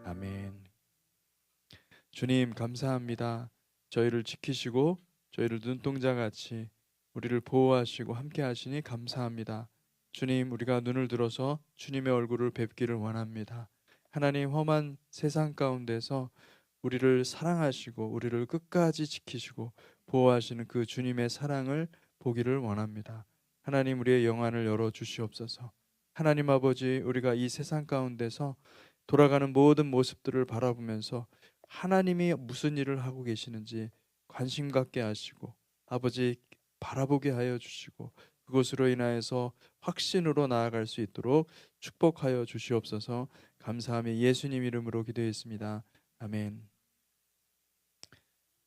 아멘. 주님 감사합니다. 저희를 지키시고 저희를 눈동자같이 우리를 보호하시고 함께 하시니 감사합니다. 주님, 우리가 눈을 들어서 주님의 얼굴을 뵙기를 원합니다. 하나님, 험한 세상 가운데서 우리를 사랑하시고 우리를 끝까지 지키시고 보호하시는 그 주님의 사랑을 보기를 원합니다. 하나님, 우리의 영안을 열어 주시옵소서. 하나님 아버지, 우리가 이 세상 가운데서 돌아가는 모든 모습들을 바라보면서 하나님이 무슨 일을 하고 계시는지 관심 갖게 하시고 아버지 바라보게 하여 주시고 그것으로 인하여서 확신으로 나아갈 수 있도록 축복하여 주시옵소서. 감사하며 예수님 이름으로 기도했습니다. 아멘.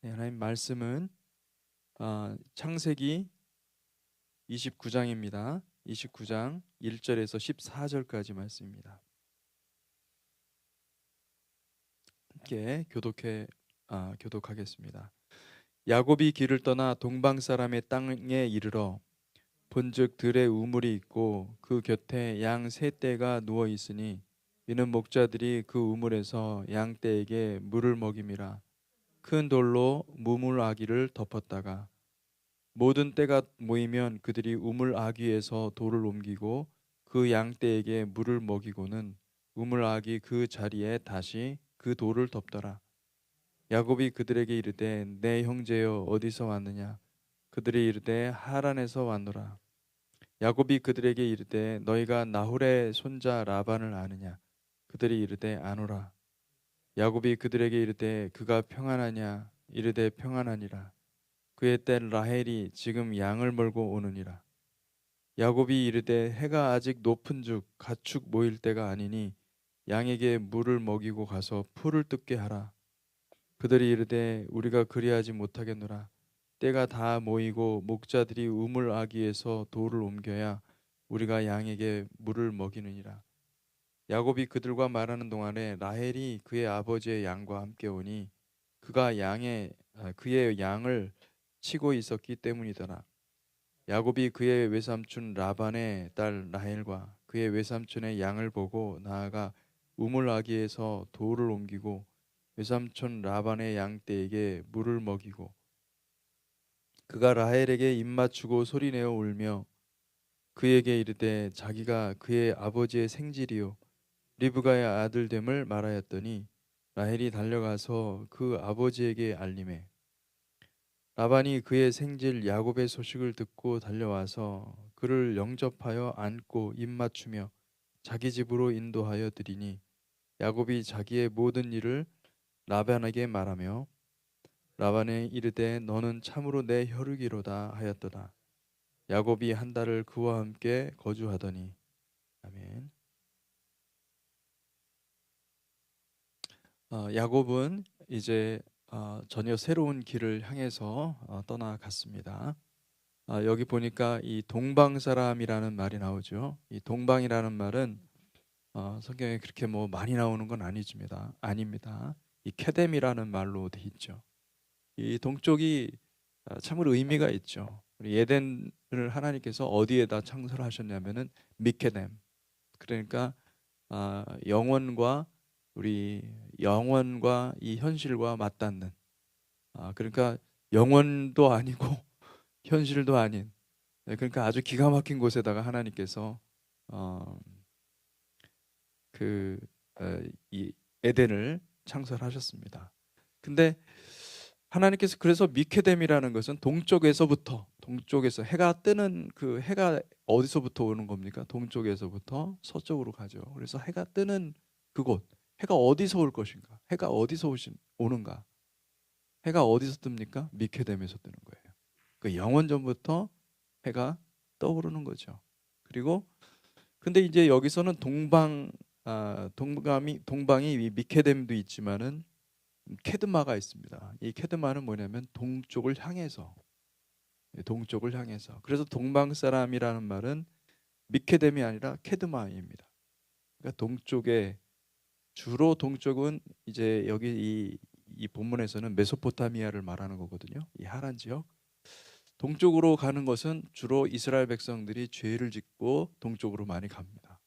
네, 하나님 말씀은 창세기 29장입니다. 29장 1절에서 14절까지 말씀입니다. 함께 교독하겠습니다. 야곱이 길을 떠나 동방 사람의 땅에 이르러 본즉 들에 우물이 있고 그 곁에 양 세 떼가 누워 있으니 이는 목자들이 그 우물에서 양 떼에게 물을 먹임이라. 큰 돌로 우물 아귀를 덮었다가 모든 떼가 모이면 그들이 우물 아귀에서 돌을 옮기고 그 양 떼에게 물을 먹이고는 우물 아귀 그 자리에 다시 그 돌을 덮더라. 야곱이 그들에게 이르되 내 형제여 어디서 왔느냐? 그들이 이르되 하란에서 왔노라. 야곱이 그들에게 이르되 너희가 나홀의 손자 라반을 아느냐? 그들이 이르되 아노라. 야곱이 그들에게 이르되 그가 평안하냐? 이르되 평안하니라. 그의 딸 라헬이 지금 양을 몰고 오느니라. 야곱이 이르되 해가 아직 높은즉 가축 모일 때가 아니니 양에게 물을 먹이고 가서 풀을 뜯게 하라. 그들이 이르되 우리가 그리하지 못하겠노라. 때가 다 모이고 목자들이 우물 아귀에서 돌을 옮겨야 우리가 양에게 물을 먹이느니라. 야곱이 그들과 말하는 동안에 라헬이 그의 아버지의 양과 함께 오니 그가 그의 양을 치고 있었기 때문이더라. 야곱이 그의 외삼촌 라반의 딸 라헬과 그의 외삼촌의 양을 보고 나아가 우물 아귀에서 돌을 옮기고 외삼촌 라반의 양떼에게 물을 먹이고 그가 라헬에게 입맞추고 소리내어 울며 그에게 이르되 자기가 그의 아버지의 생질이요 리브가의 아들됨을 말하였더니 라헬이 달려가서 그 아버지에게 알림해 라반이 그의 생질 야곱의 소식을 듣고 달려와서 그를 영접하여 안고 입맞추며 자기 집으로 인도하여 드리니 야곱이 자기의 모든 일을 라반에게 말하며 라반에 이르되 너는 참으로 내 혈육이로다 하였더라. 야곱이 한 달을 그와 함께 거주하더니 아멘. 야곱은 이제 전혀 새로운 길을 향해서 떠나갔습니다. 여기 보니까 이 동방 사람이라는 말이 나오죠. 이 동방이라는 말은 성경에 그렇게 뭐 많이 나오는 건 아닙니다. 이 케뎀이라는 말로 돼 있죠. 이 동쪽이 참으로 의미가 있죠. 우리 에덴을 하나님께서 어디에다 창설하셨냐면은 미케뎀. 그러니까 영원과 이 현실과 맞닿는. 그러니까 영원도 아니고 현실도 아닌. 그러니까 아주 기가 막힌 곳에다가 하나님께서 이 에덴을 창설하셨습니다. 근데 하나님께서 그래서 미케뎀이라는 것은 동쪽에서 해가 뜨는 그 해가 어디서부터 오는 겁니까? 동쪽에서부터 서쪽으로 가죠. 그래서 해가 뜨는 그곳, 해가 어디서 올 것인가? 해가 어디서 오는가? 해가 어디서 뜹니까? 미케뎀에서 뜨는 거예요. 그 영원전부터 해가 떠오르는 거죠. 그리고 근데 이제 여기서는 동방이 미케뎀도 있지만은 케드마가 있습니다. 이 케드마는 뭐냐면 동쪽을 향해서. 그래서 동방 사람이라는 말은 미케뎀이 아니라 케드마입니다. 그러니까 주로 동쪽은 이제 여기 이 본문에서는 메소포타미아를 말하는 거거든요. 이 하란 지역. 동쪽으로 가는 것은 주로 이스라엘 백성들이 죄를 짓고 동쪽으로 많이 갑니다.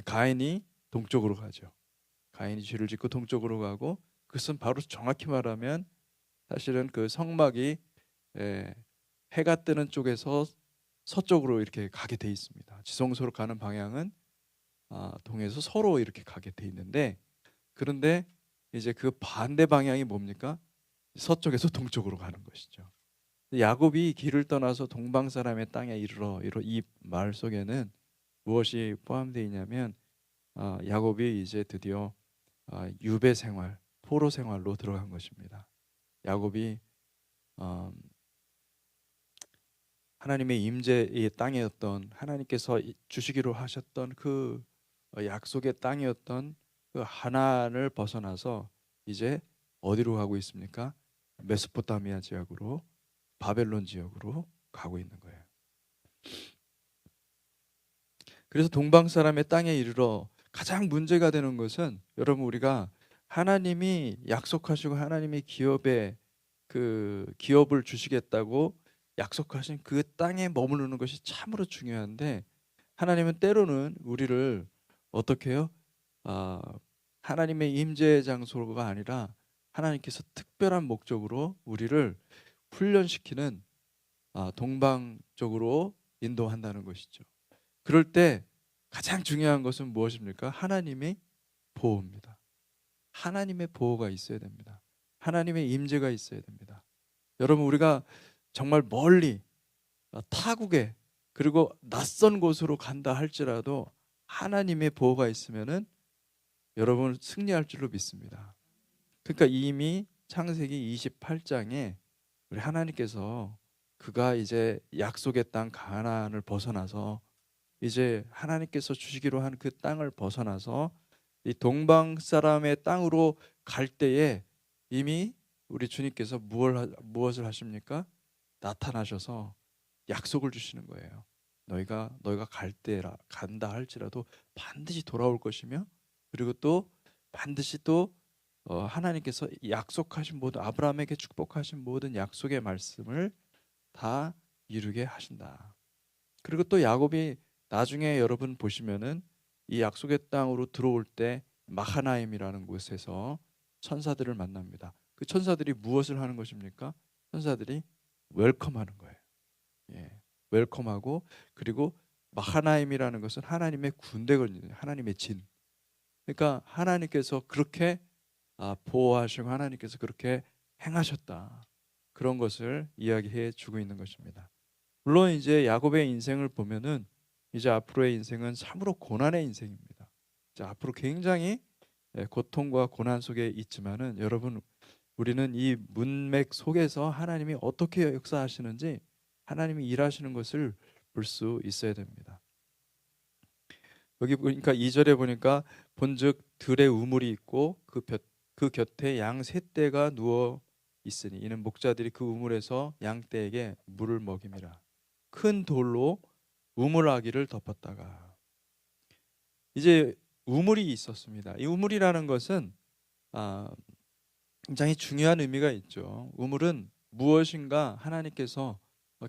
가인이 동쪽으로 가죠. 가인이 죄를 짓고 동쪽으로 가고, 그것은 바로 정확히 말하면 사실은 그 성막이 예, 해가 뜨는 쪽에서 서쪽으로 이렇게 가게 돼 있습니다. 지성소로 가는 방향은 동에서 서로 이렇게 가게 돼 있는데, 그런데 이제 그 반대 방향이 뭡니까? 서쪽에서 동쪽으로 가는 것이죠. 야곱이 길을 떠나서 동방 사람의 땅에 이르러, 이 말 속에는 무엇이 포함되어 있냐면 야곱이 이제 드디어 유배 생활, 포로 생활로 들어간 것입니다. 야곱이 어, 하나님의 임재의 땅이었던, 하나님께서 주시기로 하셨던 그 약속의 땅이었던 그 하나안을 벗어나서 이제 어디로 가고 있습니까? 메소포타미아 지역으로, 바벨론 지역으로 가고 있는 거예요. 그래서 동방 사람의 땅에 이르러, 가장 문제가 되는 것은 여러분, 우리가 하나님이 약속하시고 하나님이 기업을 주시겠다고 약속하신 그 땅에 머무르는 것이 참으로 중요한데, 하나님은 때로는 우리를 어떻게 해요? 하나님의 임재의 장소가 아니라 하나님께서 특별한 목적으로 우리를 훈련시키는 동방 쪽으로 인도한다는 것이죠. 그럴 때 가장 중요한 것은 무엇입니까? 하나님의 보호입니다. 하나님의 보호가 있어야 됩니다. 하나님의 임재가 있어야 됩니다. 여러분, 우리가 정말 멀리 타국에, 그리고 낯선 곳으로 간다 할지라도 하나님의 보호가 있으면은 여러분 승리할 줄로 믿습니다. 그러니까 이미 창세기 28장에 우리 하나님께서 그가 이제 약속의 땅 가나안을 벗어나서 이제 하나님께서 주시기로 한 그 땅을 벗어나서 이 동방 사람의 땅으로 갈 때에 이미 우리 주님께서 무엇을 하십니까? 나타나셔서 약속을 주시는 거예요. 너희가 간다 할지라도 반드시 돌아올 것이며, 그리고 또 반드시 또 하나님께서 약속하신 모든, 아브라함에게 축복하신 모든 약속의 말씀을 다 이루게 하신다. 그리고 또 야곱이 나중에 여러분 보시면은 이 약속의 땅으로 들어올 때 마하나임이라는 곳에서 천사들을 만납니다. 그 천사들이 무엇을 하는 것입니까? 천사들이 웰컴하는 거예요. 예, 웰컴하고, 그리고 마하나임이라는 것은 하나님의 군대거든요. 하나님의 진. 그러니까 하나님께서 그렇게 보호하시고 하나님께서 그렇게 행하셨다. 그런 것을 이야기해 주고 있는 것입니다. 물론 이제 야곱의 인생을 보면은 이제 앞으로의 인생은 참으로 고난의 인생입니다. 이제 앞으로 굉장히 고통과 고난 속에 있지만은 여러분, 우리는 이 문맥 속에서 하나님이 어떻게 역사하시는지, 하나님이 일하시는 것을 볼 수 있어야 됩니다. 여기 보니까 2절에 보니까 본즉 들에 우물이 있고 그 곁에 양 셋 떼가 누워 있으니 이는 목자들이 그 우물에서 양 떼에게 물을 먹임이라. 큰 돌로 우물 아기를 덮었다가, 이제 우물이 있었습니다. 이 우물이라는 것은 굉장히 중요한 의미가 있죠. 우물은 무엇인가 하나님께서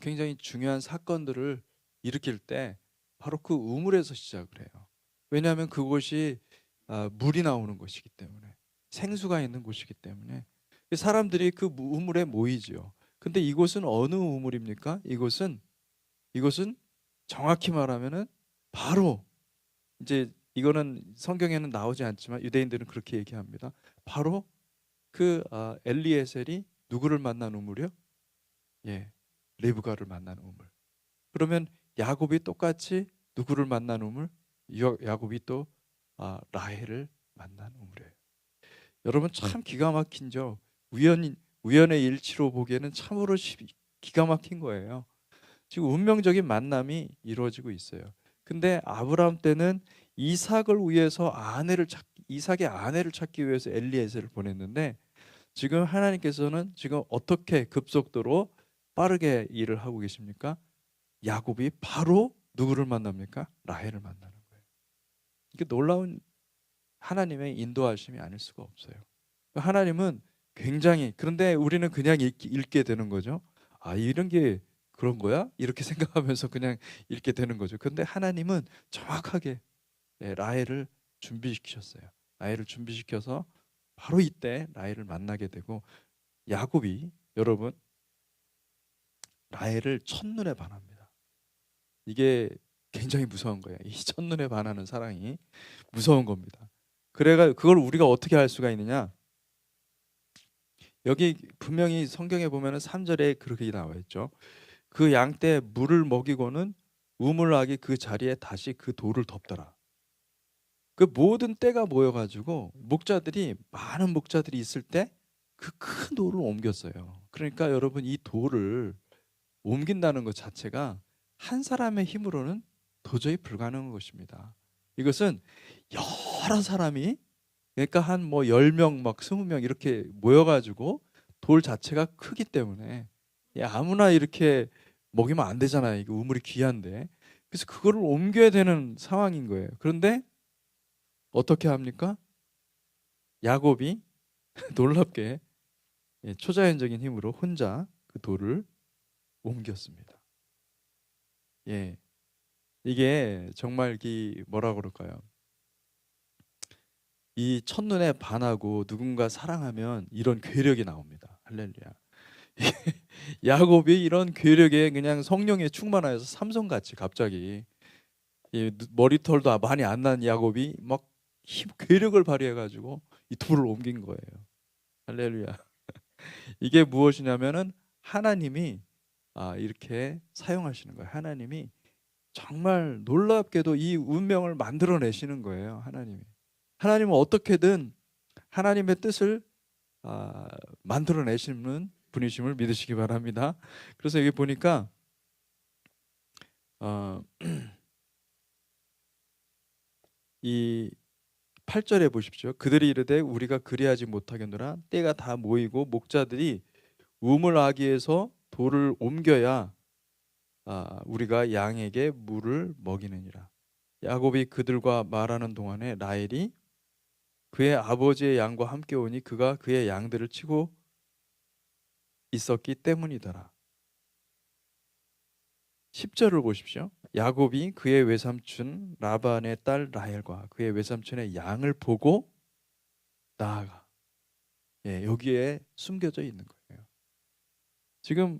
굉장히 중요한 사건들을 일으킬 때 바로 그 우물에서 시작을 해요. 왜냐하면 그곳이 물이 나오는 곳이기 때문에, 생수가 있는 곳이기 때문에 사람들이 그 우물에 모이지요. 근데 이곳은 어느 우물입니까? 이곳은 정확히 말하면은 바로, 이제 이거는 성경에는 나오지 않지만 유대인들은 그렇게 얘기합니다. 바로 그 엘리에셀이 누구를 만난 우물이요? 예, 리브가를 만난 우물. 그러면 야곱이 똑같이 누구를 만난 우물? 야곱이 또 라헬을 만난 우물이에요. 여러분, 참 기가 막힌죠. 우연의 일치로 보기에는 참으로 기가 막힌 거예요. 지금 운명적인 만남이 이루어지고 있어요. 근데 아브라함 때는 이삭의 아내를 찾기 위해서 엘리에셀을 보냈는데, 지금 하나님께서는 지금 어떻게 급속도로 빠르게 일을 하고 계십니까? 야곱이 바로 누구를 만납니까? 라헬을 만나는 거예요. 이게 놀라운 하나님의 인도하심이 아닐 수가 없어요. 하나님은 굉장히, 그런데 우리는 그냥 읽게 되는 거죠. 이런 게 그런 거야? 이렇게 생각하면서 그냥 읽게 되는 거죠. 그런데 하나님은 정확하게 라헬을 준비시키셨어요. 라헬을 준비시켜서 바로 이때 라헬을 만나게 되고, 야곱이 여러분 라헬을 첫눈에 반합니다. 이게 굉장히 무서운 거예요. 이 첫눈에 반하는 사랑이 무서운 겁니다. 그래가 그걸 우리가 어떻게 할 수가 있느냐? 여기 분명히 성경에 보면은 3절에 그렇게 나와 있죠. 그 양떼 물을 먹이고는 우물락이 그 자리에 다시 그 돌을 덮더라. 그 모든 떼가 모여가지고 목자들이 많은 목자들이 있을 때 그 큰 돌을 옮겼어요. 그러니까 여러분 이 돌을 옮긴다는 것 자체가 한 사람의 힘으로는 도저히 불가능한 것입니다. 이것은 여러 사람이, 그러니까 한 뭐 10명 막 20명 이렇게 모여가지고 돌 자체가 크기 때문에 아무나 이렇게 먹이면 안 되잖아요. 이거 우물이 귀한데. 그래서 그거를 옮겨야 되는 상황인 거예요. 그런데 어떻게 합니까? 야곱이 놀랍게 초자연적인 힘으로 혼자 그 돌을 옮겼습니다. 예, 이게 정말 이 뭐라 그럴까요? 이 첫눈에 반하고 누군가 사랑하면 이런 괴력이 나옵니다. 할렐루야. 야곱이 이런 괴력에 그냥 성령에 충만하여서 삼손같이 갑자기 머리털도 많이 안 난 야곱이 막 괴력을 발휘해가지고 이 돌을 옮긴 거예요. 할렐루야. 이게 무엇이냐면은 하나님이 이렇게 사용하시는 거예요. 하나님이 정말 놀랍게도 이 운명을 만들어내시는 거예요. 하나님은 어떻게든 하나님의 뜻을 만들어내시는 분이심을 믿으시기 바랍니다. 그래서 여기 보니까 이 8절에 보십시오. 그들이 이르되 우리가 그리하지 못하겠노라. 때가 다 모이고 목자들이 우물아기에서 돌을 옮겨야 우리가 양에게 물을 먹이느니라. 야곱이 그들과 말하는 동안에 라헬이 그의 아버지의 양과 함께 오니 그가 그의 양들을 치고 있었기 때문이더라. 10절을 보십시오. 야곱이 그의 외삼촌 라반의 딸 라헬과 그의 외삼촌의 양을 보고 나아가. 여기에 숨겨져 있는 거예요. 지금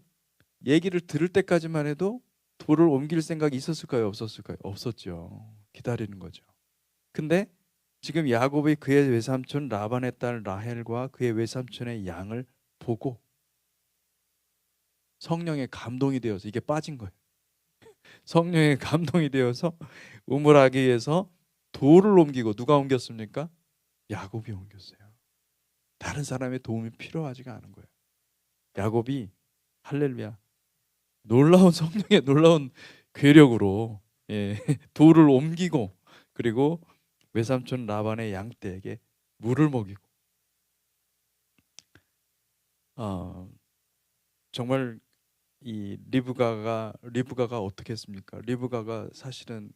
얘기를 들을 때까지만 해도 돌을 옮길 생각이 있었을까요? 없었을까요? 없었죠. 기다리는 거죠. 근데 지금 야곱이 그의 외삼촌 라반의 딸 라헬과 그의 외삼촌의 양을 보고 성령의 감동이 되어서 이게 빠진 거예요. 성령의 감동이 되어서 우물아기에서 돌을 옮기고, 누가 옮겼습니까? 야곱이 옮겼어요. 다른 사람의 도움이 필요하지가 않은 거예요. 야곱이 할렐루야 놀라운 성령의 놀라운 괴력으로 돌을 옮기고, 그리고 외삼촌 라반의 양떼에게 물을 먹이고, 정말 이 리브가가 어떻게 했습니까? 리브가가 사실은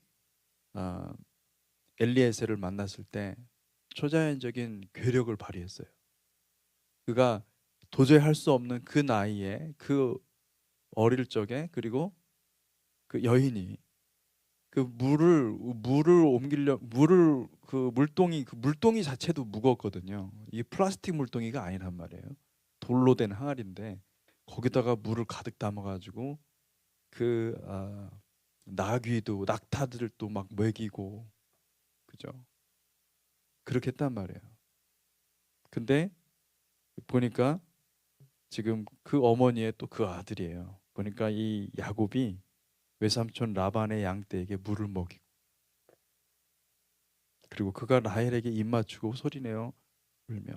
엘리에셀을 만났을 때 초자연적인 괴력을 발휘했어요. 그가 도저히 할 수 없는 그 나이에, 그 어릴 적에, 그리고 그 여인이 그 그 물동이 자체도 무겁거든요. 이게 플라스틱 물동이가 아니란 말이에요. 돌로 된 항아리인데 거기다가 물을 가득 담아가지고 그 나귀도 낙타들을 또 막 먹이고, 그죠? 그렇게 했단 말이에요. 근데 보니까 지금 그 어머니의 또 그 아들이에요. 보니까 이 야곱이 외삼촌 라반의 양떼에게 물을 먹이고, 그리고 그가 라헬에게 입 맞추고 소리내어 울며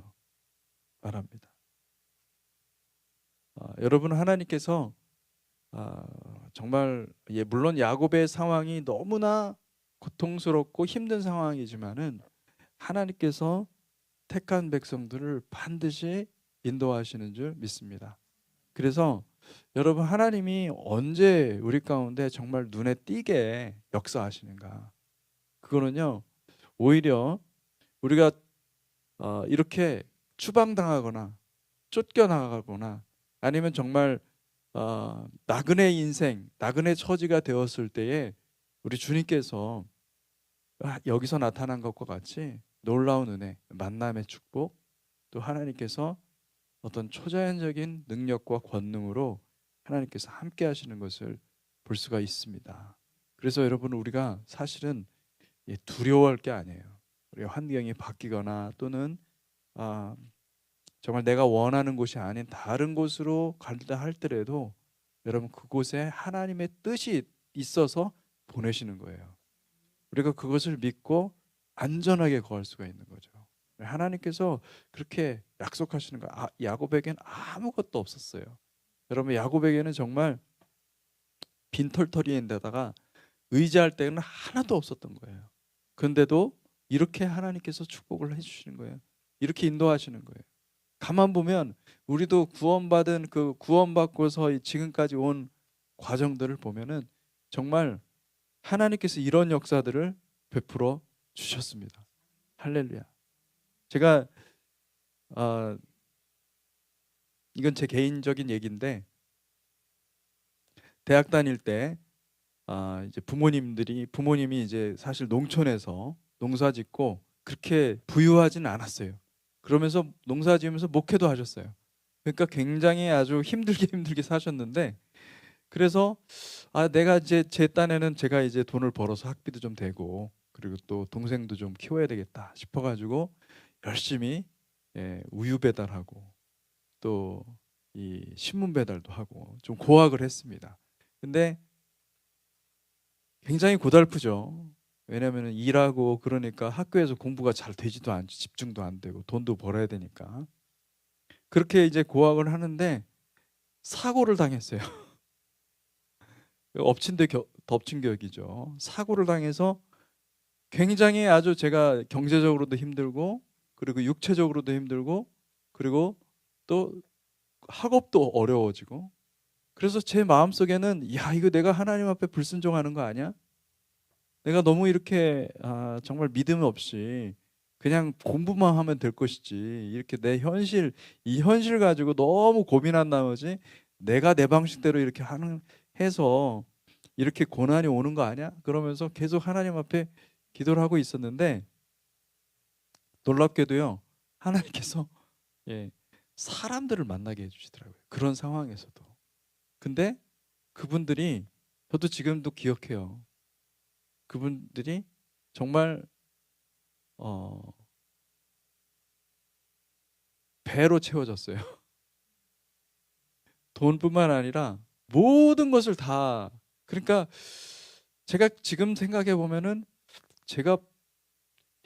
말합니다. 여러분, 하나님께서 정말 물론 야곱의 상황이 너무나 고통스럽고 힘든 상황이지만은 하나님께서 택한 백성들을 반드시 인도하시는 줄 믿습니다. 그래서 여러분, 하나님이 언제 우리 가운데 정말 눈에 띄게 역사하시는가? 그거는요, 오히려 우리가 이렇게 추방당하거나 쫓겨나가거나 아니면 정말 나그네 인생, 나그네 처지가 되었을 때에 우리 주님께서 여기서 나타난 것과 같이 놀라운 은혜, 만남의 축복, 또 하나님께서 어떤 초자연적인 능력과 권능으로 하나님께서 함께 하시는 것을 볼 수가 있습니다. 그래서 여러분, 우리가 사실은 두려워할 게 아니에요. 우리가 환경이 바뀌거나 또는 아, 정말 내가 원하는 곳이 아닌 다른 곳으로 간다 할더라도 여러분, 그곳에 하나님의 뜻이 있어서 보내시는 거예요. 우리가 그것을 믿고 안전하게 거할 수가 있는 거죠. 하나님께서 그렇게 약속하시는 거. 야곱에게는 아무것도 없었어요. 여러분, 야곱에게는 정말 빈털터리인데다가 의지할 때는 하나도 없었던 거예요. 그런데도 이렇게 하나님께서 축복을 해주시는 거예요. 이렇게 인도하시는 거예요. 가만 보면 우리도 구원받은 그 구원받고서 지금까지 온 과정들을 보면은 정말 하나님께서 이런 역사들을 베풀어 주셨습니다. 할렐루야. 제가 이건 제 개인적인 얘기인데, 대학 다닐 때 이제 부모님이 이제 사실 농촌에서 농사짓고 그렇게 부유하지는 않았어요. 그러면서 농사지으면서 목회도 하셨어요. 그러니까 굉장히 아주 힘들게 사셨는데, 그래서 내가 이제 제 딴에는 제가 이제 돈을 벌어서 학비도 좀 되고 그리고 또 동생도 좀 키워야 되겠다 싶어가지고 열심히 우유 배달하고 또 이 신문 배달도 하고 좀 고학을 했습니다. 근데 굉장히 고달프죠. 왜냐하면 일하고 그러니까 학교에서 공부가 잘 되지도 않죠. 집중도 안 되고 돈도 벌어야 되니까. 그렇게 이제 고학을 하는데 사고를 당했어요. 엎친 데 덮친 격이죠. 사고를 당해서 굉장히 아주 제가 경제적으로도 힘들고 그리고 육체적으로도 힘들고 그리고 또 학업도 어려워지고, 그래서 제 마음속에는 이거 내가 하나님 앞에 불순종하는 거 아니야? 내가 너무 이렇게 정말 믿음 없이 그냥 공부만 하면 될 것이지, 이렇게 이 현실 가지고 너무 고민한 나머지 내가 내 방식대로 이렇게 해서 이렇게 고난이 오는 거 아니야? 그러면서 계속 하나님 앞에 기도를 하고 있었는데, 놀랍게도요, 하나님께서 사람들을 만나게 해주시더라고요. 그런 상황에서도. 근데 그분들이, 저도 지금도 기억해요. 그분들이 정말 배로 채워졌어요. 돈뿐만 아니라 모든 것을 다. 그러니까 제가 지금 생각해 보면은 제가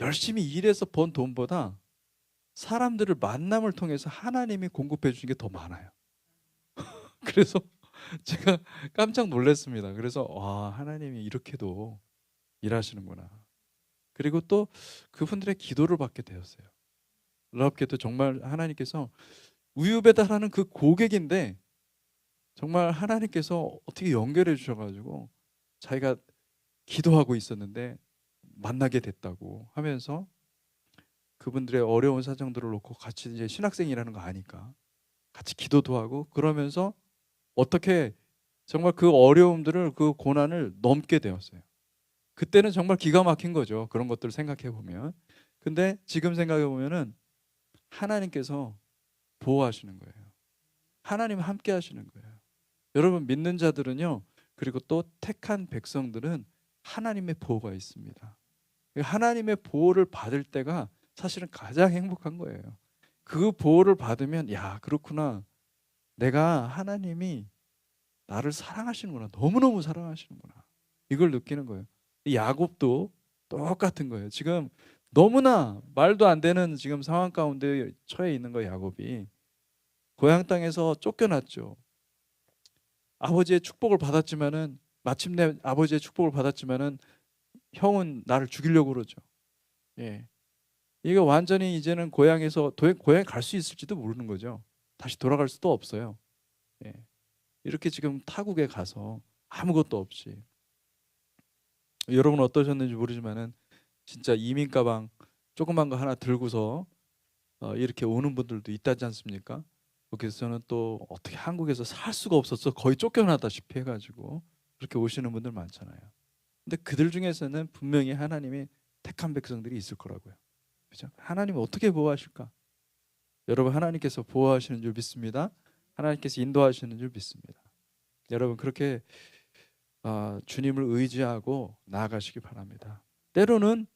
열심히 일해서 번 돈보다 사람들을 만남을 통해서 하나님이 공급해 주신 게 더 많아요. 그래서 제가 깜짝 놀랐습니다. 그래서 하나님이 이렇게도 일하시는구나. 그리고 또 그분들의 기도를 받게 되었어요. 놀랍게도 정말 하나님께서 우유 배달하는 그 고객인데 정말 하나님께서 어떻게 연결해 주셔가지고 자기가 기도하고 있었는데 만나게 됐다고 하면서, 그분들의 어려운 사정들을 놓고 같이 이제 신학생이라는 거 아니까 같이 기도도 하고 그러면서 어떻게 정말 그 어려움들을, 그 고난을 넘게 되었어요. 그때는 정말 기가 막힌 거죠. 그런 것들을 생각해 보면. 근데 지금 생각해 보면은 하나님께서 보호하시는 거예요. 하나님 함께 하시는 거예요. 여러분, 믿는 자들은요, 그리고 또 택한 백성들은 하나님의 보호가 있습니다. 하나님의 보호를 받을 때가 사실은 가장 행복한 거예요. 그 보호를 받으면 그렇구나, 내가 하나님이 나를 사랑하시는구나, 너무너무 사랑하시는구나, 이걸 느끼는 거예요. 야곱도 똑같은 거예요. 지금 너무나 말도 안 되는 지금 상황 가운데 처해 있는 거예요. 야곱이 고향 땅에서 쫓겨났죠. 아버지의 축복을 받았지만은, 마침내 아버지의 축복을 받았지만은 형은 나를 죽이려고 그러죠. 이게 완전히 이제는 고향에 갈 수 있을지도 모르는 거죠. 다시 돌아갈 수도 없어요. 이렇게 지금 타국에 가서 아무것도 없이. 여러분 어떠셨는지 모르지만은 진짜 이민 가방 조그만 거 하나 들고서 이렇게 오는 분들도 있다지 않습니까? 그래서는 또 어떻게 한국에서 살 수가 없어서 거의 쫓겨나다시피 해가지고 그렇게 오시는 분들 많잖아요. 근데 그들 중에서는 분명히 하나님이 택한 백성들이 있을 거라고요. 그죠? 하나님 어떻게 보호하실까? 여러분, 하나님께서 보호하시는 줄 믿습니다. 하나님께서 인도하시는 줄 믿습니다. 여러분, 그렇게 주님을 의지하고 나아가시기 바랍니다. 때로는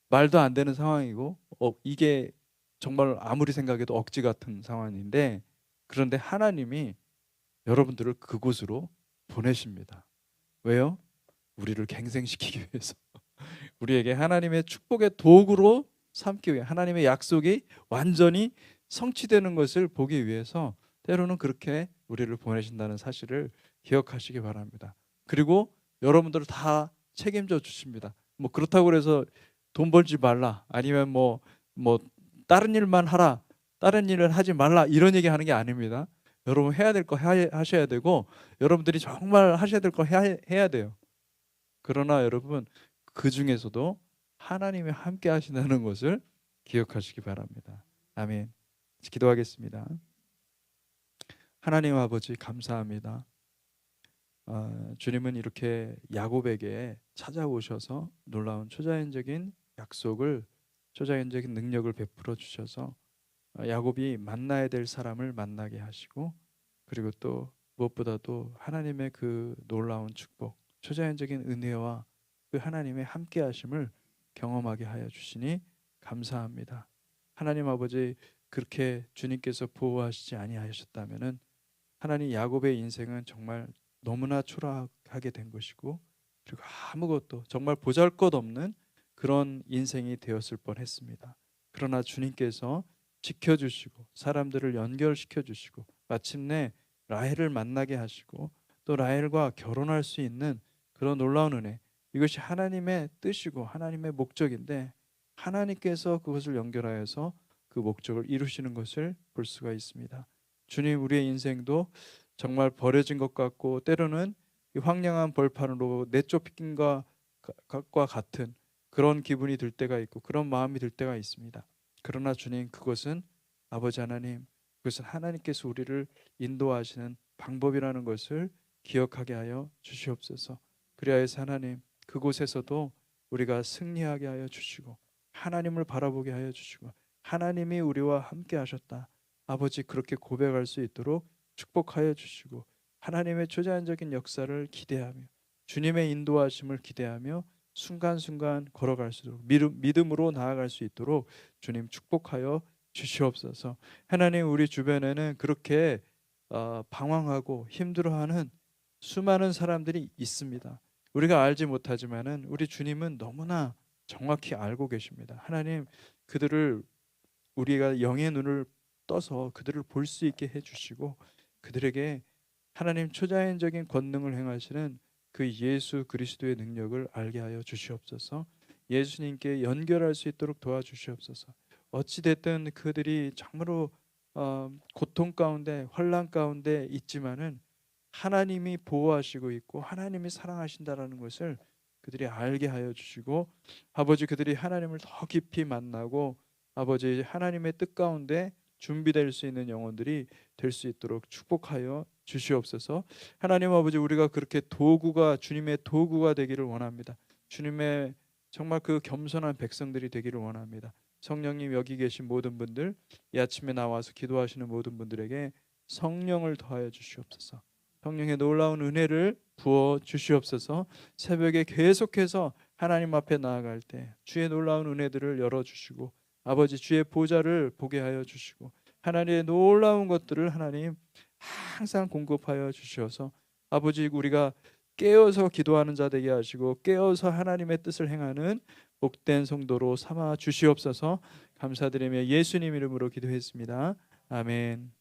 말도 안 되는 상황이고 이게 정말 아무리 생각해도 억지 같은 상황인데, 그런데 하나님이 여러분들을 그곳으로 보내십니다. 왜요? 우리를 갱생시키기 위해서. 우리에게 하나님의 축복의 도구로 삼기 위해, 하나님의 약속이 완전히 성취되는 것을 보기 위해서 때로는 그렇게 우리를 보내신다는 사실을 기억하시기 바랍니다. 그리고 여러분들을 다 책임져 주십니다. 뭐 그렇다고 해서 돈 벌지 말라, 아니면 뭐 다른 일만 하라, 다른 일을 하지 말라, 이런 얘기 하는 게 아닙니다. 여러분 해야 될 거 하셔야 되고, 여러분들이 정말 하셔야 될 거 해야 돼요. 그러나 여러분, 그 중에서도 하나님이 함께 하신다는 것을 기억하시기 바랍니다. 아멘. 기도하겠습니다. 하나님 아버지, 감사합니다. 주님은 이렇게 야곱에게 찾아오셔서 놀라운 초자연적인 약속을, 초자연적인 능력을 베풀어 주셔서 야곱이 만나야 될 사람을 만나게 하시고, 그리고 또 무엇보다도 하나님의 그 놀라운 축복, 초자연적인 은혜와 그 하나님의 함께 하심을 경험하게 하여 주시니 감사합니다. 하나님 아버지, 그렇게 주님께서 보호하시지 아니하셨다면은 하나님, 야곱의 인생은 정말 너무나 초라하게 된 것이고, 그리고 아무것도, 정말 보잘것없는 그런 인생이 되었을 뻔했습니다. 그러나 주님께서 지켜주시고 사람들을 연결시켜 주시고 마침내 라헬을 만나게 하시고 또 라헬과 결혼할 수 있는 그런 놀라운 은혜, 이것이 하나님의 뜻이고 하나님의 목적인데, 하나님께서 그것을 연결하여서 그 목적을 이루시는 것을 볼 수가 있습니다. 주님, 우리의 인생도 정말 버려진 것 같고 때로는 이 황량한 벌판으로 내쫓긴 것과 같은 그런 기분이 들 때가 있고 그런 마음이 들 때가 있습니다. 그러나 주님, 그것은 아버지 하나님, 그것은 하나님께서 우리를 인도하시는 방법이라는 것을 기억하게 하여 주시옵소서. 그리하여서 하나님, 그곳에서도 우리가 승리하게 하여 주시고 하나님을 바라보게 하여 주시고 하나님이 우리와 함께 하셨다, 아버지, 그렇게 고백할 수 있도록 축복하여 주시고 하나님의 초자연적인 역사를 기대하며 주님의 인도하심을 기대하며 순간순간 걸어갈 수 있도록 믿음으로 나아갈 수 있도록 주님 축복하여 주시옵소서. 하나님, 우리 주변에는 그렇게 방황하고 힘들어하는 수많은 사람들이 있습니다. 우리가 알지 못하지만은 우리 주님은 너무나 정확히 알고 계십니다. 하나님, 그들을, 우리가 영의 눈을 떠서 그들을 볼 수 있게 해주시고 그들에게 하나님 초자연적인 권능을 행하시는 그 예수 그리스도의 능력을 알게 하여 주시옵소서. 예수님께 연결할 수 있도록 도와주시옵소서. 어찌 됐든 그들이 참으로 고통 가운데 환난 가운데 있지만은 하나님이 보호하시고 있고 하나님이 사랑하신다라는 것을 그들이 알게 하여 주시고, 아버지, 그들이 하나님을 더 깊이 만나고 아버지 하나님의 뜻 가운데 준비될 수 있는 영혼들이 될 수 있도록 축복하여 주시옵소서. 하나님 아버지, 우리가 그렇게 도구가, 주님의 도구가 되기를 원합니다. 주님의 정말 그 겸손한 백성들이 되기를 원합니다. 성령님, 여기 계신 모든 분들, 이 아침에 나와서 기도하시는 모든 분들에게 성령을 더하여 주시옵소서. 성령의 놀라운 은혜를 부어 주시옵소서. 새벽에 계속해서 하나님 앞에 나아갈 때 주의 놀라운 은혜들을 열어주시고 아버지, 주의 보좌를 보게 하여 주시고 하나님의 놀라운 것들을 하나님 항상 공급하여 주셔서 아버지, 우리가 깨어서 기도하는 자 되게 하시고 깨어서 하나님의 뜻을 행하는 복된 성도로 삼아 주시옵소서. 감사드리며 예수님 이름으로 기도했습니다. 아멘.